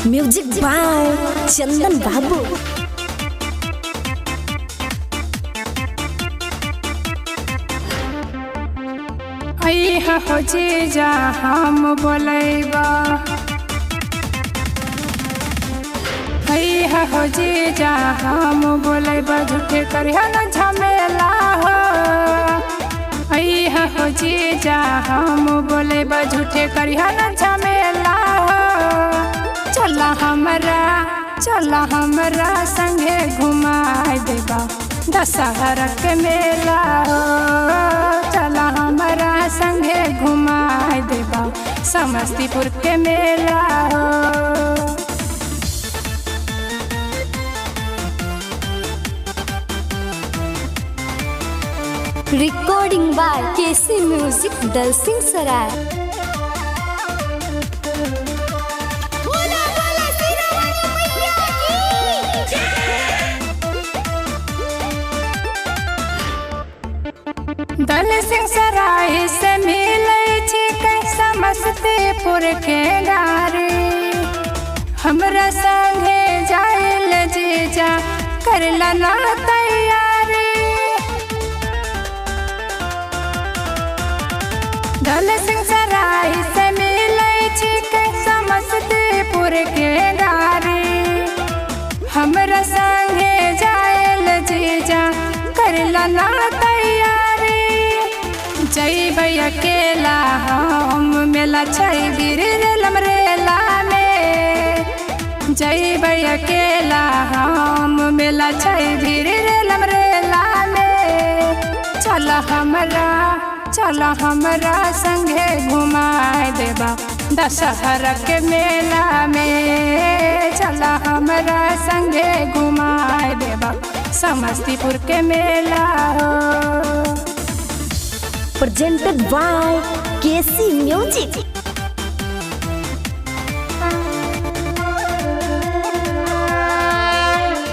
Music by चंदन बाबू। अइहा हो जीजा हम बोलैबा, अइहा हो जीजा हम बोलैबा, झूठे करिया न झमेला हो। अइहा हो जीजा हम बोलैबा, झूठे करिया न झमेला हो। चला हमरा संगे घुमाए देबा दशहरा के मेला हो। चला हमरा संगे घुमाए देबा समस्तीपुर के मेला हो। Recording by KC music Dalsinghsarai. Dalsingh सराय से मिलै छिकै समस्तीपुर के गाड़ी। हमरा संगे जाइल जीजा करला ना तैयारी। दलसिंह सराय से मिलै छिकै समस्तीपुर के गाड़ी। हमरा संगे जाइल जीजा करला ना तैयारी। जइबै अकेला हम मेला छै बिरलम रेला में। जइबै अकेला हम मेला छै बिरलम रेला में। चल हमरा संगे घुमाए देबा दशहरा के मेला में। चल हमरा संगे घुमाए देबा समस्तीपुर के मेला हो। Presented by KC music.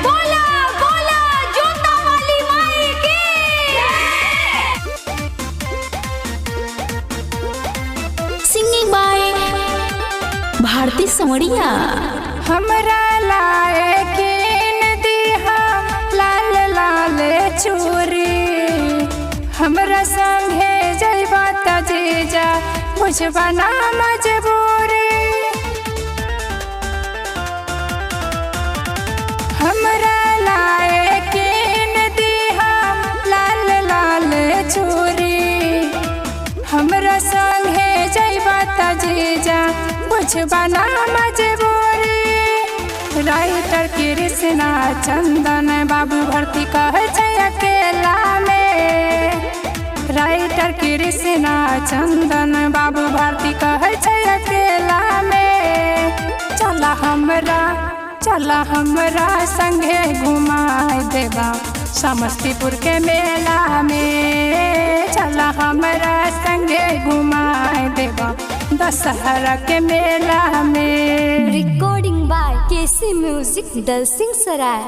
बोला बोला जोता वाली माई की। Singing by Bharti Samadiya. हमरा लाए कीन दिहा लाल लाल चूरी। हमरा संगे जइबा त जीजा बुझबा ना मजबूरी। हमरा लाए कीन दिहा लाल लाल चूरी। हमरा संगे जइबा त जीजा बुझबा ना मजबूरी। राइटर कृष्णा चंदन बाबू भर्ती कहै छै अकेला में। राइटर कृष्णा चंदन बाबू भर्ती कहै छै अकेला में। चला हमरा संगे घुमाए देबा समस्तीपुर के मेला में। चला हमरा संगे घुमाए देबा दशहरा के मेला में। Recording by KC music Dalsingh सराय।